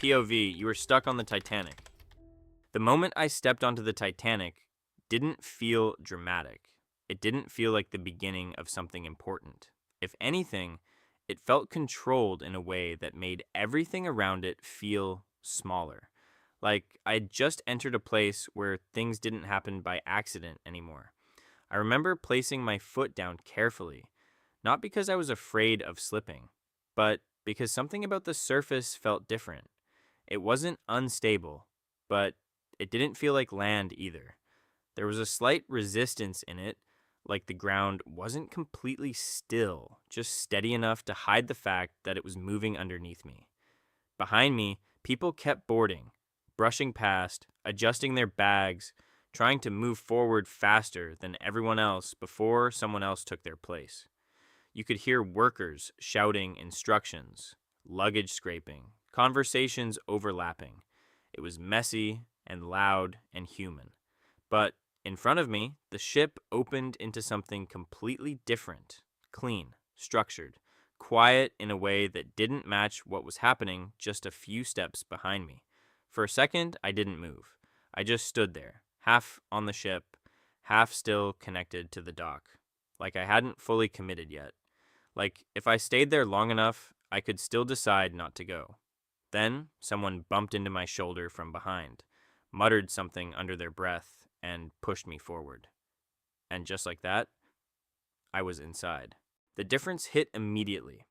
POV, you were stuck on the Titanic. The moment I stepped onto the Titanic didn't feel dramatic. It didn't feel like the beginning of something important. If anything, it felt controlled in a way that made everything around it feel smaller. Like I had just entered a place where things didn't happen by accident anymore. I remember placing my foot down carefully, not because I was afraid of slipping, but because something about the surface felt different. It wasn't unstable, but it didn't feel like land either. There was a slight resistance in it, like the ground wasn't completely still, just steady enough to hide the fact that it was moving underneath me. Behind me, people kept boarding, brushing past, adjusting their bags, trying to move forward faster than everyone else before someone else took their place. You could hear workers shouting instructions, luggage scraping, conversations overlapping. It was messy and loud and human. But in front of me, the ship opened into something completely different, clean, structured, quiet in a way that didn't match what was happening just a few steps behind me. For a second, I didn't move. I just stood there, half on the ship, half still connected to the dock, like I hadn't fully committed yet. Like, if I stayed there long enough, I could still decide not to go. Then, someone bumped into my shoulder from behind, muttered something under their breath, and pushed me forward. And just like that, I was inside. The difference hit immediately,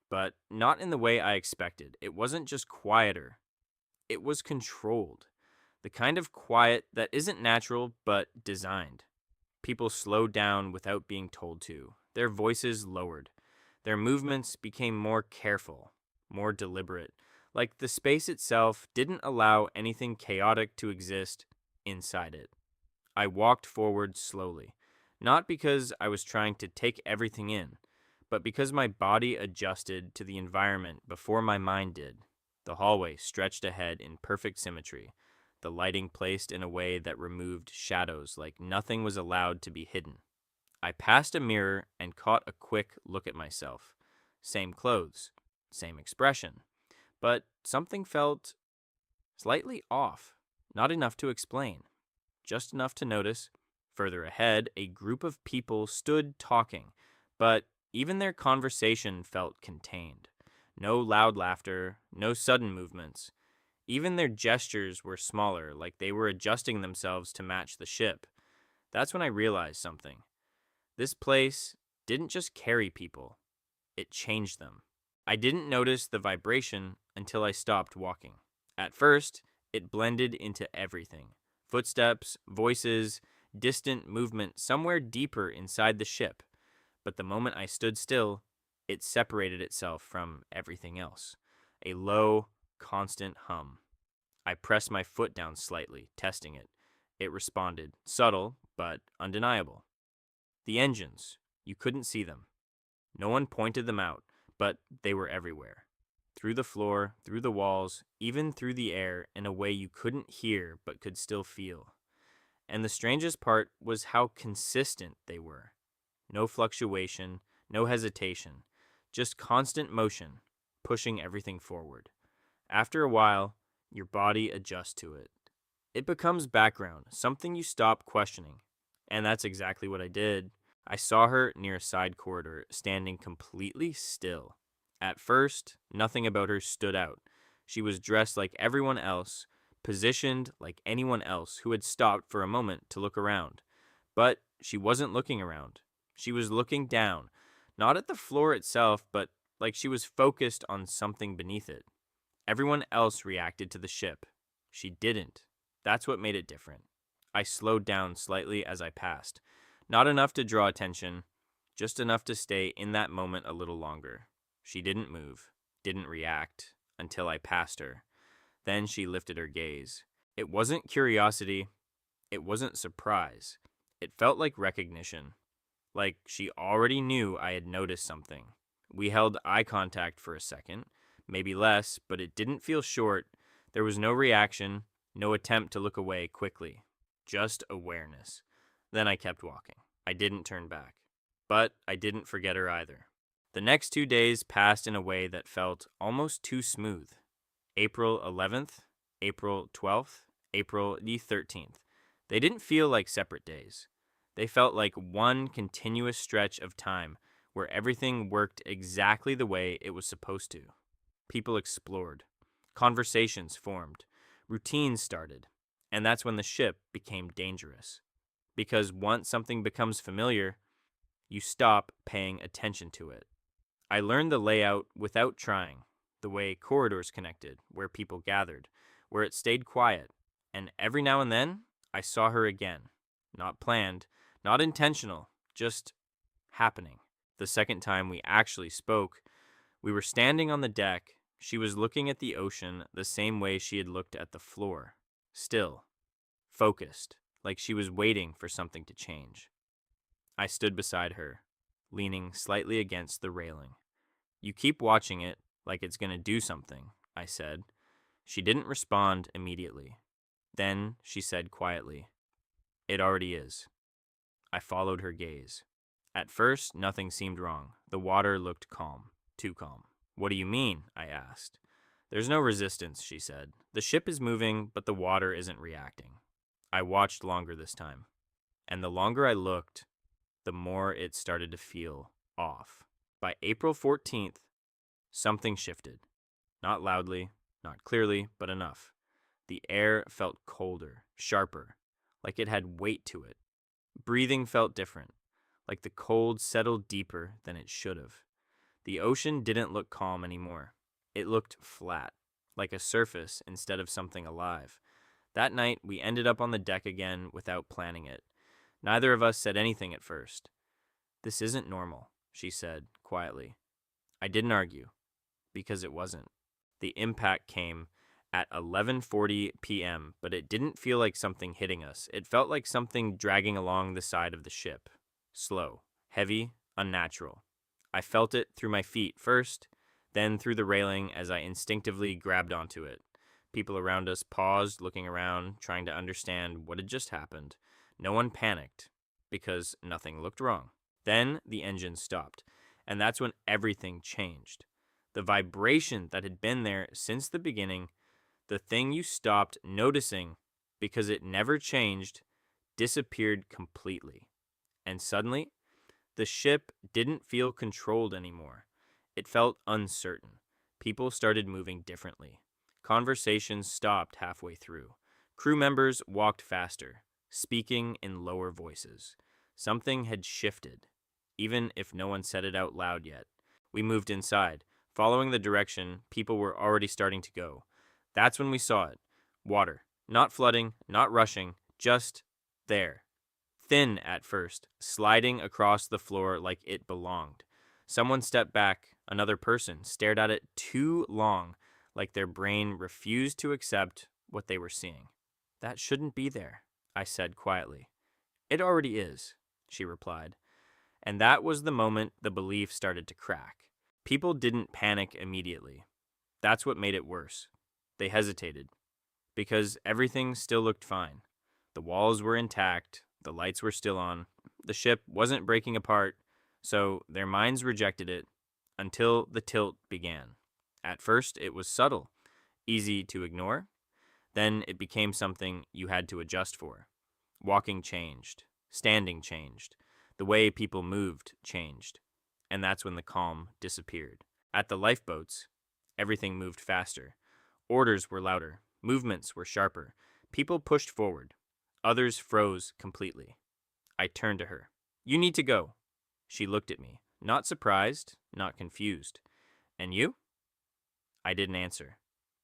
but not in the way I expected. It wasn't just quieter, it was controlled. The kind of quiet that isn't natural, but designed. People slowed down without being told to. Their voices lowered. Their movements became more careful, more deliberate, like the space itself didn't allow anything chaotic to exist inside it. I walked forward slowly, not because I was trying to take everything in, but because my body adjusted to the environment before my mind did. The hallway stretched ahead in perfect symmetry, the lighting placed in a way that removed shadows like nothing was allowed to be hidden. I passed a mirror and caught a quick look at myself. Same clothes, same expression. But something felt slightly off. Not enough to explain. Just enough to notice. Further ahead, a group of people stood talking, but even their conversation felt contained. No loud laughter, no sudden movements. Even their gestures were smaller, like they were adjusting themselves to match the ship. That's when I realized something. This place didn't just carry people, it changed them. I didn't notice the vibration until I stopped walking. At first, it blended into everything. Footsteps, voices, distant movement somewhere deeper inside the ship. But the moment I stood still, it separated itself from everything else. A low, constant hum. I pressed my foot down slightly, testing it. It responded, subtle, but undeniable. The engines, you couldn't see them. No one pointed them out, but they were everywhere. Through the floor, through the walls, even through the air in a way you couldn't hear but could still feel. And the strangest part was how consistent they were. No fluctuation, no hesitation, just constant motion, pushing everything forward. After a while, your body adjusts to it. It becomes background, something you stop questioning. And that's exactly what I did. I saw her near a side corridor, standing completely still. At first, nothing about her stood out. She was dressed like everyone else, positioned like anyone else who had stopped for a moment to look around. But she wasn't looking around. She was looking down, not at the floor itself, but like she was focused on something beneath it. Everyone else reacted to the ship. She didn't. That's what made it different. I slowed down slightly as I passed. Not enough to draw attention, just enough to stay in that moment a little longer. She didn't move, didn't react, until I passed her. Then she lifted her gaze. It wasn't curiosity, it wasn't surprise. It felt like recognition. Like she already knew I had noticed something. We held eye contact for a second, maybe less, but it didn't feel short. There was no reaction, no attempt to look away quickly. Just awareness. Then I kept walking. I didn't turn back. But I didn't forget her either. The next 2 days passed in a way that felt almost too smooth. April 11th, April 12th, April the 13th. They didn't feel like separate days. They felt like one continuous stretch of time where everything worked exactly the way it was supposed to. People explored, conversations formed, routines started, and that's when the ship became dangerous. Because once something becomes familiar, you stop paying attention to it. I learned the layout without trying, the way corridors connected, where people gathered, where it stayed quiet, and every now and then I saw her again. Not planned, not intentional, just happening. The second time we actually spoke, we were standing on the deck. She was looking at the ocean the same way she had looked at the floor. Still, focused, like she was waiting for something to change. I stood beside her, leaning slightly against the railing. You keep watching it like it's going to do something, I said. She didn't respond immediately. Then she said quietly, "It already is." I followed her gaze. At first, nothing seemed wrong. The water looked calm, too calm. "What do you mean?" I asked. "There's no resistance," she said. "The ship is moving, but the water isn't reacting." I watched longer this time, and the longer I looked, the more it started to feel off. By April 14th, something shifted. Not loudly, not clearly, but enough. The air felt colder, sharper, like it had weight to it. Breathing felt different, like the cold settled deeper than it should have. The ocean didn't look calm anymore. It looked flat, like a surface instead of something alive. That night, we ended up on the deck again without planning it. Neither of us said anything at first. "This isn't normal," she said quietly. I didn't argue, because it wasn't. The impact came at 11:40 p.m., but it didn't feel like something hitting us. It felt like something dragging along the side of the ship. Slow, heavy, unnatural. I felt it through my feet first, then through the railing as I instinctively grabbed onto it. People around us paused, looking around, trying to understand what had just happened. No one panicked, because nothing looked wrong. Then the engine stopped, and that's when everything changed. The vibration that had been there since the beginning, the thing you stopped noticing because it never changed, disappeared completely. And suddenly, the ship didn't feel controlled anymore. It felt uncertain. People started moving differently. Conversations stopped halfway through. Crew members walked faster, speaking in lower voices. Something had shifted, even if no one said it out loud yet. We moved inside. Following the direction, people were already starting to go. That's when we saw it. Water. Not flooding, not rushing, just there. Thin at first, sliding across the floor like it belonged. Someone stepped back. Another person stared at it too long, like their brain refused to accept what they were seeing. "That shouldn't be there," I said quietly. "It already is," she replied. And that was the moment the belief started to crack. People didn't panic immediately. That's what made it worse. They hesitated, because everything still looked fine. The walls were intact, the lights were still on, the ship wasn't breaking apart, so their minds rejected it until the tilt began. At first, it was subtle, easy to ignore. Then it became something you had to adjust for. Walking changed, standing changed, the way people moved changed, and that's when the calm disappeared. At the lifeboats, everything moved faster. Orders were louder, movements were sharper. People pushed forward. Others froze completely. I turned to her. "You need to go." She looked at me, not surprised, not confused. "And you?" I didn't answer,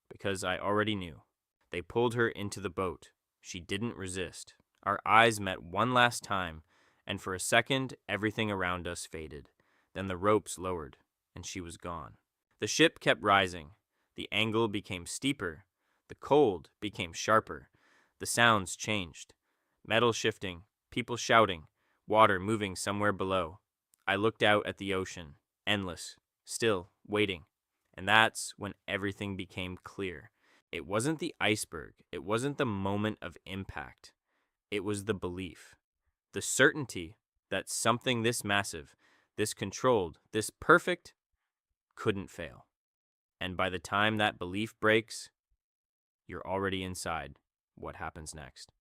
because I already knew. They pulled her into the boat. She didn't resist. Our eyes met one last time, and for a second, everything around us faded. Then the ropes lowered, and she was gone. The ship kept rising. The angle became steeper. The cold became sharper. The sounds changed. Metal shifting, people shouting, water moving somewhere below. I looked out at the ocean, endless, still, waiting. And that's when everything became clear. It wasn't the iceberg. It wasn't the moment of impact. It was the belief. The certainty that something this massive, this controlled, this perfect couldn't fail. And by the time that belief breaks, you're already inside. What happens next?